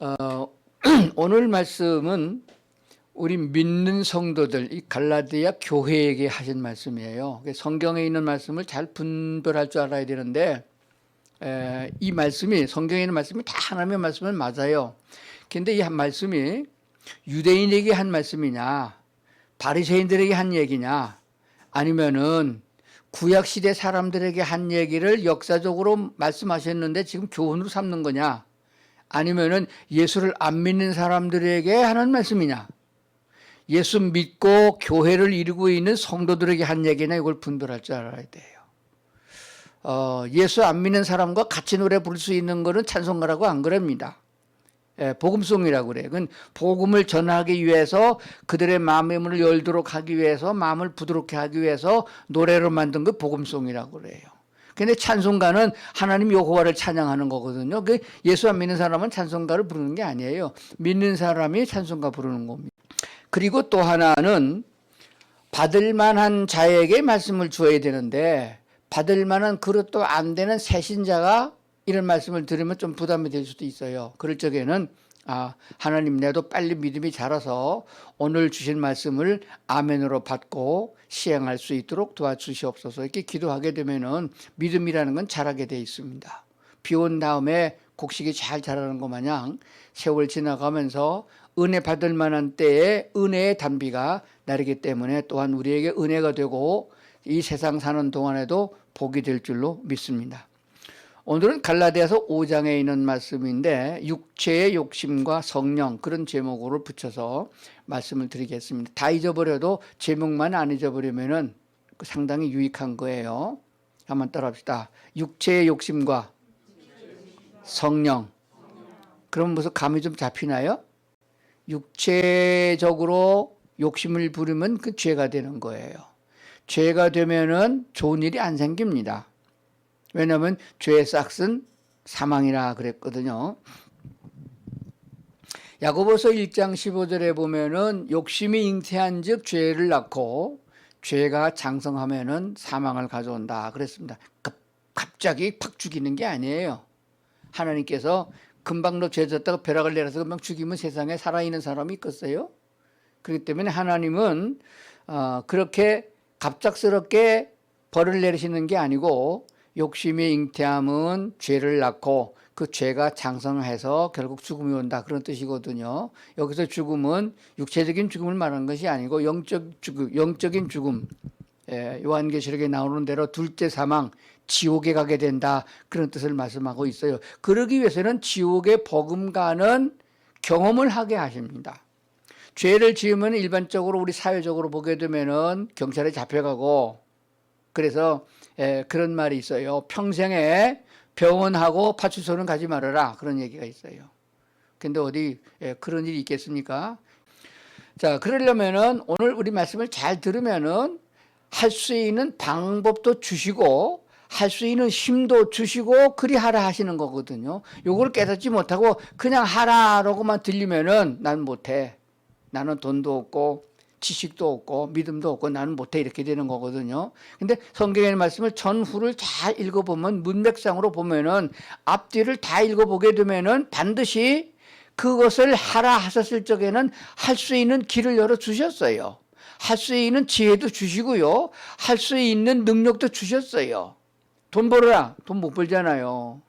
어, 오늘 말씀은 우리 믿는 성도들, 이 갈라디아 교회에게 하신 말씀이에요. 성경에 있는 말씀을 잘 분별할 줄 알아야 되는데, 이 말씀이, 성경에 있는 말씀이 다 하나님의 말씀은 맞아요. 근데 이 한 말씀이 유대인에게 한 말씀이냐, 바리새인들에게 한 얘기냐, 아니면은 구약시대 사람들에게 한 얘기를 역사적으로 말씀하셨는데 지금 교훈으로 삼는 거냐, 아니면은 예수를 안 믿는 사람들에게 하는 말씀이냐, 예수 믿고 교회를 이루고 있는 성도들에게 한 얘기냐, 이걸 분별할 줄 알아야 돼요. 예수 안 믿는 사람과 같이 노래 부를 수 있는 거는 찬송가라고 안 그럽니다. 복음송이라고 그래요. 그건 복음을 전하기 위해서 그들의 마음의 문을 열도록 하기 위해서 마음을 부드럽게 하기 위해서 노래로 만든 거 복음송이라고 그래요. 근데 찬송가는 하나님 여호와를 찬양하는 거거든요. 예수 안 믿는 사람은 찬송가를 부르는 게 아니에요. 믿는 사람이 찬송가 부르는 겁니다. 그리고 또 하나는 받을 만한 자에게 말씀을 주어야 되는데 받을 만한 그릇도 안 되는 새신자가 이런 말씀을 들으면 좀 부담이 될 수도 있어요. 그럴 적에는 하나님, 내도 빨리 믿음이 자라서 오늘 주신 말씀을 아멘으로 받고 시행할 수 있도록 도와주시옵소서. 이렇게 기도하게 되면은 믿음이라는 건 자라게 돼 있습니다. 비 온 다음에 곡식이 잘 자라는 것 마냥 세월 지나가면서 은혜 받을 만한 때에 은혜의 단비가 내리기 때문에 또한 우리에게 은혜가 되고 이 세상 사는 동안에도 복이 될 줄로 믿습니다. 오늘은 갈라디아서 5장에 있는 말씀인데 육체의 욕심과 성령, 그런 제목으로 붙여서 말씀을 드리겠습니다. 다 잊어버려도 제목만 안 잊어버리면은 상당히 유익한 거예요. 한번 따라합시다. 육체의 욕심과 성령. 그럼 무슨 감이 좀 잡히나요? 육체적으로 욕심을 부리면 그 죄가 되는 거예요. 죄가 되면은 좋은 일이 안 생깁니다. 왜냐하면 죄의 싹은 사망이라 그랬거든요. 야고보서 1장 15절에 보면은 욕심이 잉태한 즉 죄를 낳고 죄가 장성하면은 사망을 가져온다 그랬습니다. 갑자기 팍 죽이는 게 아니에요. 하나님께서 금방 너 죄 졌다가 벼락을 내려서 금방 죽이면 세상에 살아있는 사람이 있겠어요? 그렇기 때문에 하나님은 그렇게 갑작스럽게 벌을 내리시는 게 아니고 욕심이 잉태함은 죄를 낳고 그 죄가 장성해서 결국 죽음이 온다, 그런 뜻이거든요. 여기서 죽음은 육체적인 죽음을 말하는 것이 아니고 영적인 죽음. 요한계시록에 나오는 대로 둘째 사망, 지옥에 가게 된다, 그런 뜻을 말씀하고 있어요. 그러기 위해서는 지옥에 버금가는 경험을 하게 하십니다. 죄를 지으면 일반적으로 우리 사회적으로 보게 되면은 경찰에 잡혀가고, 그래서 그런 말이 있어요. 평생에 병원하고 파출소는 가지 말아라, 그런 얘기가 있어요. 근데 어디 그런 일이 있겠습니까? 자, 그러려면은 오늘 우리 말씀을 잘 들으면은 할 수 있는 방법도 주시고 할 수 있는 힘도 주시고 그리 하라 하시는 거거든요. 요걸 깨닫지 못하고 그냥 하라라고만 들리면은 난 못해, 나는 돈도 없고 지식도 없고 믿음도 없고 나는 못해, 이렇게 되는 거거든요. 근데 성경의 말씀을 전후를 잘 읽어보면, 문맥상으로 보면은 앞뒤를 다 읽어보게 되면은 반드시 그것을 하라 하셨을 적에는 할 수 있는 길을 열어 주셨어요. 할 수 있는 지혜도 주시고요, 할 수 있는 능력도 주셨어요. 돈 벌어라, 돈 못 벌잖아요.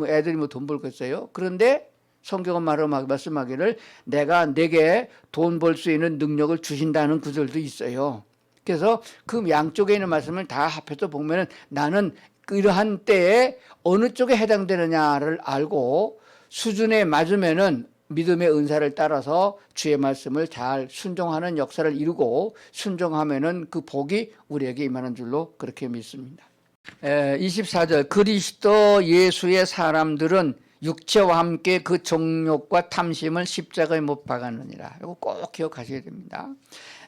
애들이 뭐 돈 벌겠어요? 그런데 성경은 말씀하기를 내가 내게 돈 벌 수 있는 능력을 주신다는 구절도 있어요. 그래서 그 양쪽에 있는 말씀을 다 합해서 보면 나는 이러한 때에 어느 쪽에 해당되느냐를 알고 수준에 맞으면은 믿음의 은사를 따라서 주의 말씀을 잘 순종하는 역사를 이루고 순종하면은 그 복이 우리에게 임하는 줄로 그렇게 믿습니다. 24절, 그리스도 예수의 사람들은 육체와 함께 그 정욕과 탐심을 십자가에 못 박았느니라. 이거 꼭 기억하셔야 됩니다.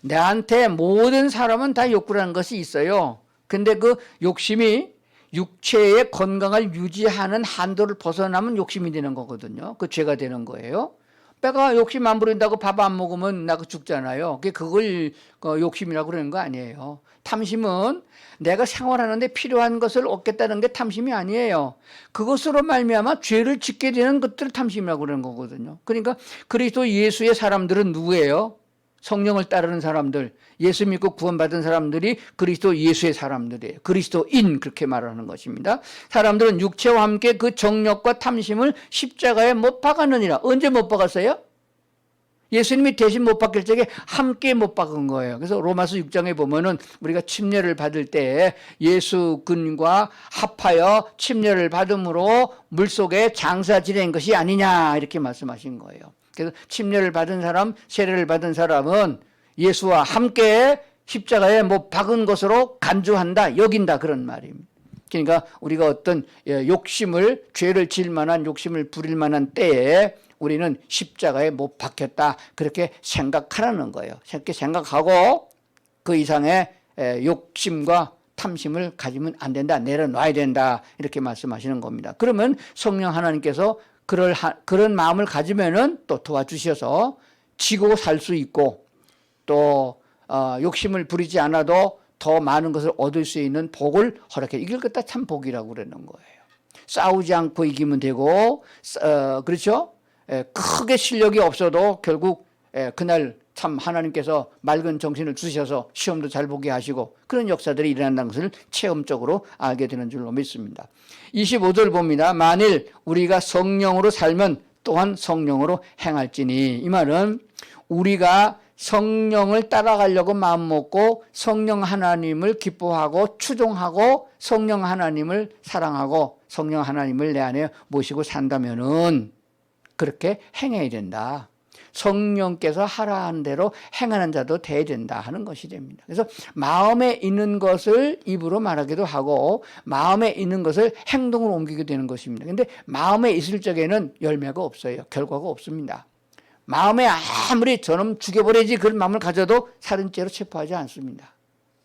내한테 모든 사람은 다 욕구라는 것이 있어요. 근데 그 욕심이 육체의 건강을 유지하는 한도를 벗어나면 욕심이 되는 거거든요. 그 죄가 되는 거예요. 배가 욕심 안 부린다고 밥 안 먹으면 나가 죽잖아요. 그걸 욕심이라고 그러는 거 아니에요. 탐심은 내가 생활하는데 필요한 것을 얻겠다는 게 탐심이 아니에요. 그것으로 말미암아 죄를 짓게 되는 것들을 탐심이라고 그러는 거거든요. 그러니까 그리스도 예수의 사람들은 누구예요? 성령을 따르는 사람들, 예수 믿고 구원받은 사람들이 그리스도 예수의 사람들이에요. 그리스도인 그렇게 말하는 것입니다. 사람들은 육체와 함께 그 정욕과 탐심을 십자가에 못 박았느니라. 언제 못 박았어요? 예수님이 대신 못 박힐 적에 함께 못 박은 거예요. 그래서 로마서 6장에 보면은 우리가 침례를 받을 때 예수군과 합하여 침례를 받음으로 물속에 장사 지낸 것이 아니냐 이렇게 말씀하신 거예요. 그래서 침례를 받은 사람, 세례를 받은 사람은 예수와 함께 십자가에 못 박은 것으로 간주한다, 여긴다 그런 말입니다. 그러니까 우리가 어떤 욕심을, 죄를 지을 만한 욕심을 부릴 만한 때에 우리는 십자가에 못 박혔다 그렇게 생각하라는 거예요. 그렇게 생각하고 그 이상의 욕심과 탐심을 가지면 안 된다, 내려놔야 된다 이렇게 말씀하시는 겁니다. 그러면 성령 하나님께서 그런 마음을 가지면은 또 도와주셔서 지고 살 수 있고 또 욕심을 부리지 않아도 더 많은 것을 얻을 수 있는 복을 허락해. 이걸 갖다 참 복이라고 그러는 거예요. 싸우지 않고 이기면 되고 그렇죠? 크게 실력이 없어도 결국 그날 참 하나님께서 맑은 정신을 주셔서 시험도 잘 보게 하시고 그런 역사들이 일어난다는 것을 체험적으로 알게 되는 줄로 믿습니다. 25절 봅니다. 만일 우리가 성령으로 살면 또한 성령으로 행할지니, 이 말은 우리가 성령을 따라가려고 마음먹고 성령 하나님을 기뻐하고 추종하고 성령 하나님을 사랑하고 성령 하나님을 내 안에 모시고 산다면은 그렇게 행해야 된다. 성령께서 하라 하는 대로 행하는 자도 돼야 된다 하는 것이 됩니다. 그래서 마음에 있는 것을 입으로 말하기도 하고 마음에 있는 것을 행동으로 옮기게 되는 것입니다. 그런데 마음에 있을 적에는 열매가 없어요. 결과가 없습니다. 마음에 아무리 저놈 죽여버리지 그런 마음을 가져도 살인죄로 체포하지 않습니다.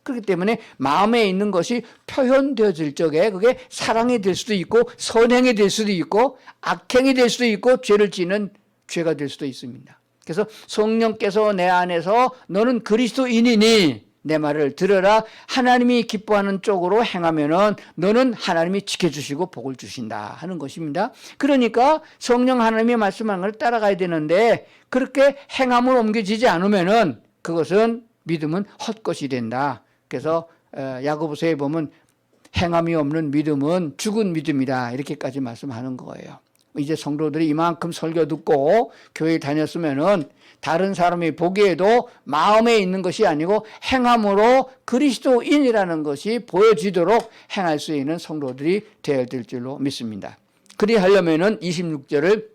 그렇기 때문에 마음에 있는 것이 표현되어질 적에 그게 사랑이 될 수도 있고 선행이 될 수도 있고 악행이 될 수도 있고 죄를 지는 죄가 될 수도 있습니다. 그래서 성령께서 내 안에서 너는 그리스도인이니 내 말을 들어라, 하나님이 기뻐하는 쪽으로 행하면은 너는 하나님이 지켜주시고 복을 주신다 하는 것입니다. 그러니까 성령 하나님이 말씀하는 걸 따라가야 되는데 그렇게 행함으로 옮겨지지 않으면은 그것은 믿음은 헛것이 된다. 그래서 야고보서에 보면 행함이 없는 믿음은 죽은 믿음이다 이렇게까지 말씀하는 거예요. 이제 성도들이 이만큼 설교 듣고 교회 다녔으면은 다른 사람이 보기에도 마음에 있는 것이 아니고 행함으로 그리스도인이라는 것이 보여지도록 행할 수 있는 성도들이 되어야 될 줄로 믿습니다. 그리하려면은 26절을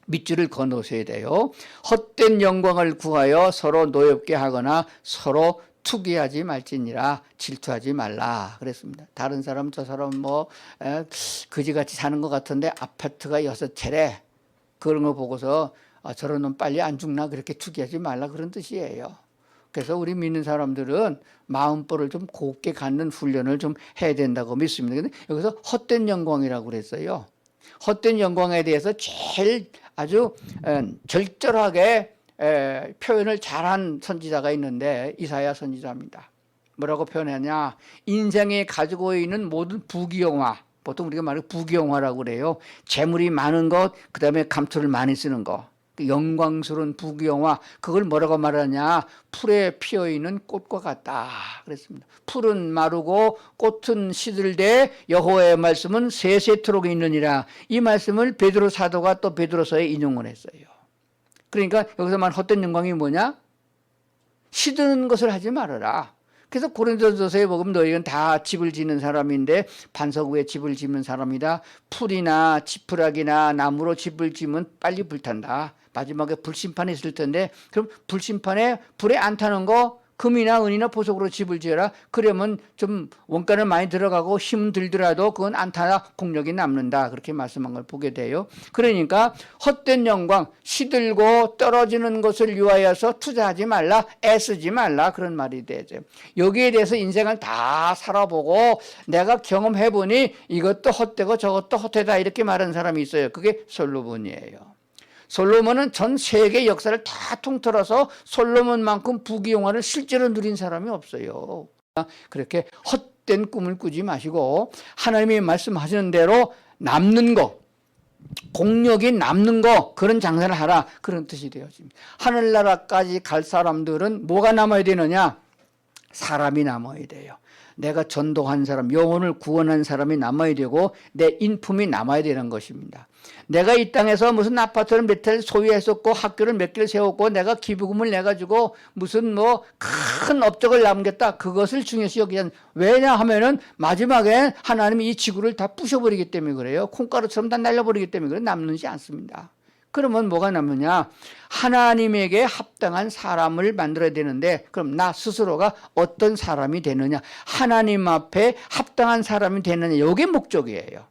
밑줄을 그어놓으셔야 돼요. 헛된 영광을 구하여 서로 노엽게 하거나 서로 투기하지 말지니라. 질투하지 말라 그랬습니다. 다른 사람 저 사람 그지같이 사는 것 같은데 아파트가 6채래 그런 거 보고서 저런 놈 빨리 안 죽나 그렇게 투기하지 말라 그런 뜻이에요. 그래서 우리 믿는 사람들은 마음보를 좀 곱게 갖는 훈련을 좀 해야 된다고 믿습니다. 근데 여기서 헛된 영광이라고 그랬어요. 헛된 영광에 대해서 제일 아주 절절하게 표현을 잘한 선지자가 있는데 이사야 선지자입니다. 뭐라고 표현하냐? 인생에 가지고 있는 모든 부귀영화, 보통 우리가 말하는 부귀영화라고 그래요. 재물이 많은 것, 그 다음에 감투를 많이 쓰는 것, 영광스러운 부귀영화, 그걸 뭐라고 말하냐? 풀에 피어있는 꽃과 같다 그랬습니다. 풀은 마르고 꽃은 시들되 여호와의 말씀은 세세토록 있느니라. 이 말씀을 베드로 사도가 또 베드로서에 인용을 했어요. 그러니까 여기서 말한 헛된 영광이 뭐냐? 시드는 것을 하지 말아라. 그래서 고린도전서에 보면 너희는 다 집을 짓는 사람인데 반석 위에 집을 짓는 사람이다. 풀이나 지푸라기나 나무로 집을 지으면 빨리 불탄다. 마지막에 불심판이 있을 텐데 그럼 불심판에 불에 안 타는 거 금이나 은이나 보석으로 집을 지어라. 그러면 좀 원가는 많이 들어가고 힘 들더라도 그건 안 타나 공력이 남는다. 그렇게 말씀한 걸 보게 돼요. 그러니까 헛된 영광, 시들고 떨어지는 것을 위하여서 투자하지 말라, 애쓰지 말라 그런 말이 되죠. 여기에 대해서 인생을 다 살아보고 내가 경험해보니 이것도 헛되고 저것도 헛되다 이렇게 말하는 사람이 있어요. 그게 솔로몬이에요. 솔로몬은 전 세계 역사를 다 통틀어서 솔로몬만큼 부귀영화를 실제로 누린 사람이 없어요. 그렇게 헛된 꿈을 꾸지 마시고 하나님이 말씀하시는 대로 남는 거, 공력이 남는 거, 그런 장사를 하라, 그런 뜻이 되어집니다. 하늘나라까지 갈 사람들은 뭐가 남아야 되느냐? 사람이 남아야 돼요. 내가 전도한 사람, 영혼을 구원한 사람이 남아야 되고 내 인품이 남아야 되는 것입니다. 내가 이 땅에서 무슨 아파트를 몇 채를 소유했었고 학교를 몇 개를 세웠고 내가 기부금을 내가지고 무슨 뭐 큰 업적을 남겼다, 그것을 중요시 여기는, 왜냐하면은 마지막에 하나님이 이 지구를 다 부셔버리기 때문에 그래요. 콩가루처럼 다 날려버리기 때문에 그래. 남는지 않습니다. 그러면 뭐가 남느냐? 하나님에게 합당한 사람을 만들어야 되는데, 그럼 나 스스로가 어떤 사람이 되느냐? 하나님 앞에 합당한 사람이 되느냐? 이게 목적이에요.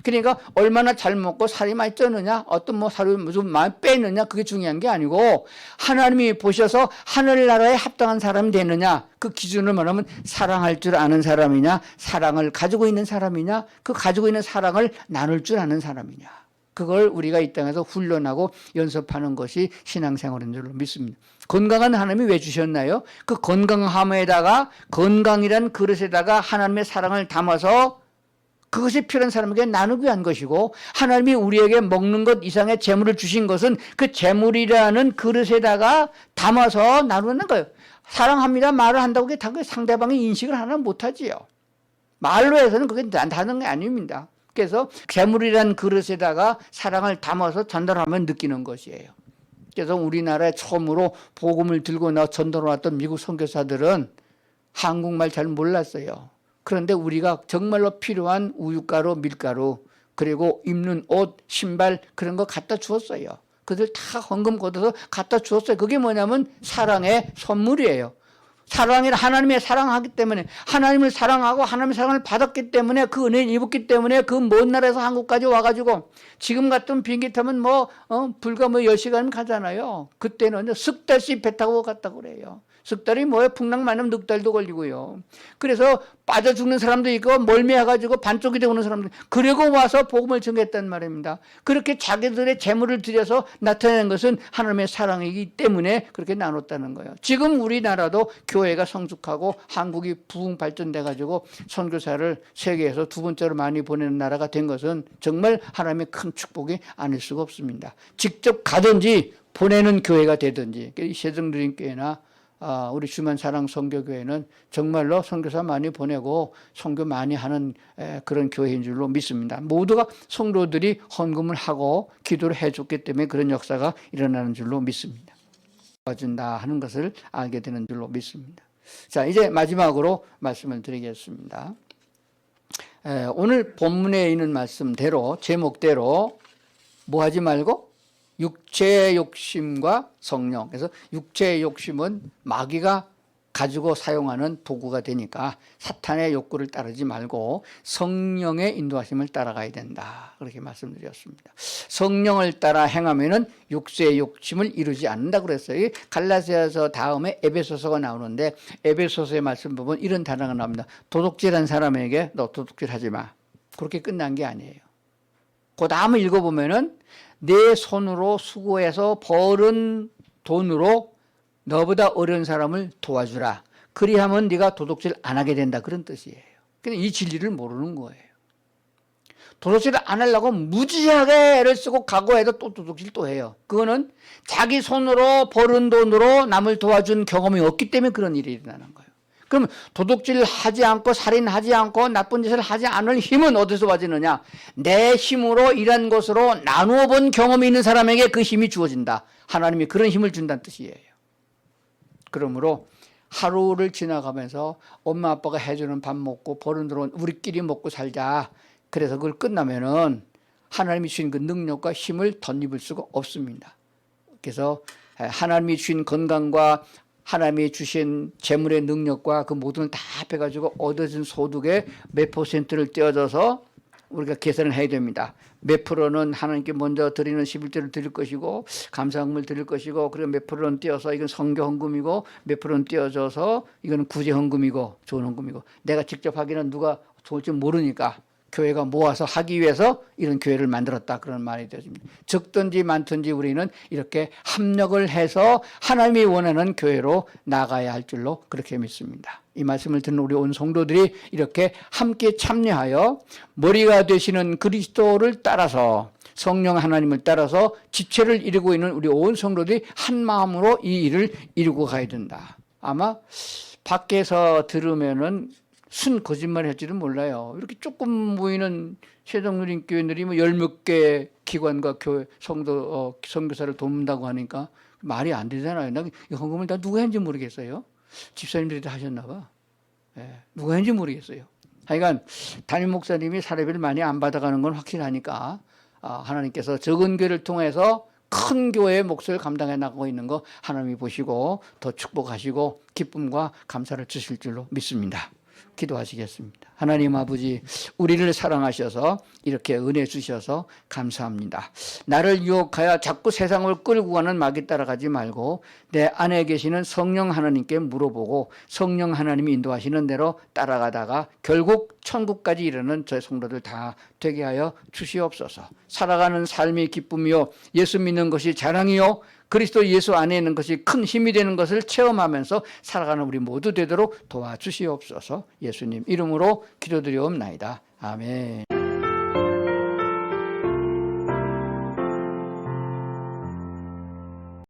그러니까 얼마나 잘 먹고 살이 많이 찌느냐, 어떤 뭐 살을 좀 많이 빼느냐, 그게 중요한 게 아니고 하나님이 보셔서 하늘나라에 합당한 사람이 되느냐, 그 기준을 말하면 사랑할 줄 아는 사람이냐, 사랑을 가지고 있는 사람이냐, 그 가지고 있는 사랑을 나눌 줄 아는 사람이냐, 그걸 우리가 이 땅에서 훈련하고 연습하는 것이 신앙생활인 줄로 믿습니다. 건강한 하나님이 왜 주셨나요? 그 건강함에다가, 건강이란 그릇에다가 하나님의 사랑을 담아서 그것이 필요한 사람에게 나누기 위한 것이고, 하나님이 우리에게 먹는 것 이상의 재물을 주신 것은 그 재물이라는 그릇에다가 담아서 나누는 거예요. 사랑합니다 말을 한다고 그게 상대방이 인식을 하나 못하지요. 말로 해서는 그게 다는 게 아닙니다. 그래서 재물이란 그릇에다가 사랑을 담아서 전달하면 느끼는 것이에요. 그래서 우리나라에 처음으로 복음을 들고 나와 전달해 왔던 미국 선교사들은 한국말 잘 몰랐어요. 그런데 우리가 정말로 필요한 우유가루, 밀가루, 그리고 입는 옷, 신발, 그런 거 갖다 주었어요. 그들 다 헌금 걷어서 갖다 주었어요. 그게 뭐냐면 사랑의 선물이에요. 사랑이라, 하나님의 사랑하기 때문에, 하나님을 사랑하고 하나님의 사랑을 받았기 때문에, 그 은혜를 입었기 때문에 그 먼 나라에서 한국까지 와가지고, 지금 같은 비행기 타면 불과 10시간 가잖아요. 그때는 석 달씩 배 타고 갔다고 그래요. 석 달이 뭐예요? 풍랑 많으면 넉 달도 걸리고요. 그래서 빠져 죽는 사람도 있고 멀미해가지고 반쪽이 되고 오는 사람도, 그리고 와서 복음을 전했단 말입니다. 그렇게 자기들의 재물을 들여서 나타내는 것은 하나님의 사랑이기 때문에 그렇게 나눴다는 거예요. 지금 우리나라도 교회가 성숙하고 한국이 부흥 발전돼가지고 선교사를 세계에서 두 번째로 많이 보내는 나라가 된 것은 정말 하나님의 큰 축복이 아닐 수가 없습니다. 직접 가든지 보내는 교회가 되든지, 세정드림교회나 우리 주만 사랑 선교교회는 정말로 선교사 많이 보내고 선교 많이 하는 그런 교회인 줄로 믿습니다. 모두가 성도들이 헌금을 하고 기도를 해줬기 때문에 그런 역사가 일어나는 줄로 믿습니다. 도와준다 하는 것을 알게 되는 줄로 믿습니다. 자, 이제 마지막으로 말씀을 드리겠습니다. 오늘 본문에 있는 말씀대로, 제목대로 뭐 하지 말고 육체의 욕심과 성령. 그래서 육체의 욕심은 마귀가 가지고 사용하는 도구가 되니까 사탄의 욕구를 따르지 말고 성령의 인도하심을 따라가야 된다, 그렇게 말씀드렸습니다. 성령을 따라 행하면은 육체의 욕심을 이루지 않는다 그랬어요. 갈라디아서 다음에 에베소서가 나오는데, 에베소서의 말씀 보면 이런 단어가 나옵니다. 도둑질한 사람에게 너 도둑질하지 마. 그렇게 끝난 게 아니에요. 그 다음을 읽어보면은 내 손으로 수고해서 벌은 돈으로 너보다 어려운 사람을 도와주라. 그리하면 네가 도둑질 안 하게 된다, 그런 뜻이에요. 근데 이 진리를 모르는 거예요. 도둑질을 안 하려고 무지하게 애를 쓰고 각오해도 또 도둑질 또 해요. 그거는 자기 손으로 벌은 돈으로 남을 도와준 경험이 없기 때문에 그런 일이 일어나는 거예요. 그럼 도둑질 하지 않고 살인하지 않고 나쁜 짓을 하지 않을 힘은 어디서 와지느냐? 내 힘으로 일한 것으로 나누어 본 경험이 있는 사람에게 그 힘이 주어진다. 하나님이 그런 힘을 준다는 뜻이에요. 그러므로 하루를 지나가면서 엄마 아빠가 해주는 밥 먹고 버는 돈은 우리끼리 먹고 살자. 그래서 그걸 끝나면은 하나님이 주신 그 능력과 힘을 덧입을 수가 없습니다. 그래서 하나님이 주신 건강과 하나님이 주신 재물의 능력과 그 모든 걸 다 합해가지고 얻어진 소득의 몇 %를 떼어져서 우리가 계산을 해야 됩니다. 몇 프로는 하나님께 먼저 드리는 11조를 드릴 것이고 감사헌금을 드릴 것이고, 그리고 몇 프로는 떼어서 이건 선교헌금이고, 몇 프로는 떼어져서 이건 구제헌금이고 좋은 헌금이고, 내가 직접 하기는 누가 좋을지 모르니까 교회가 모아서 하기 위해서 이런 교회를 만들었다 그런 말이 되어집니다. 적든지 많든지 우리는 이렇게 합력을 해서 하나님이 원하는 교회로 나가야 할 줄로 그렇게 믿습니다. 이 말씀을 듣는 우리 온 성도들이 이렇게 함께 참여하여 머리가 되시는 그리스도를 따라서 성령 하나님을 따라서 지체를 이루고 있는 우리 온 성도들이 한 마음으로 이 일을 이루고 가야 된다. 아마 밖에서 들으면은 순 거짓말 할지도 몰라요. 이렇게 조금 모이는 세종누린교회들이 뭐 열 몇 개 기관과 교회 선교사를 돕는다고 하니까 말이 안 되잖아요. 나 이 헌금을 다 누가 했는지 모르겠어요. 집사님들이 다 하셨나 봐. 예, 누가 했는지 모르겠어요. 하여간 담임 목사님이 사례비를 많이 안 받아가는 건 확실하니까 하나님께서 적은 교회를 통해서 큰 교회의 몫을 감당해 나가고 있는 거 하나님이 보시고 더 축복하시고 기쁨과 감사를 주실 줄로 믿습니다. 기도하시겠습니다. 하나님 아버지, 우리를 사랑하셔서 이렇게 은혜 주셔서 감사합니다. 나를 유혹하여 자꾸 세상을 끌고 가는 마귀 따라가지 말고 내 안에 계시는 성령 하나님께 물어보고 성령 하나님이 인도하시는 대로 따라가다가 결국 천국까지 이르는 저희 성도들 다 되게 하여 주시옵소서. 살아가는 삶이 기쁨이요, 예수 믿는 것이 자랑이요, 그리스도 예수 안에 있는 것이 큰 힘이 되는 것을 체험하면서 살아가는 우리 모두 되도록 도와주시옵소서. 예수님 이름으로 기도드리옵나이다. 아멘.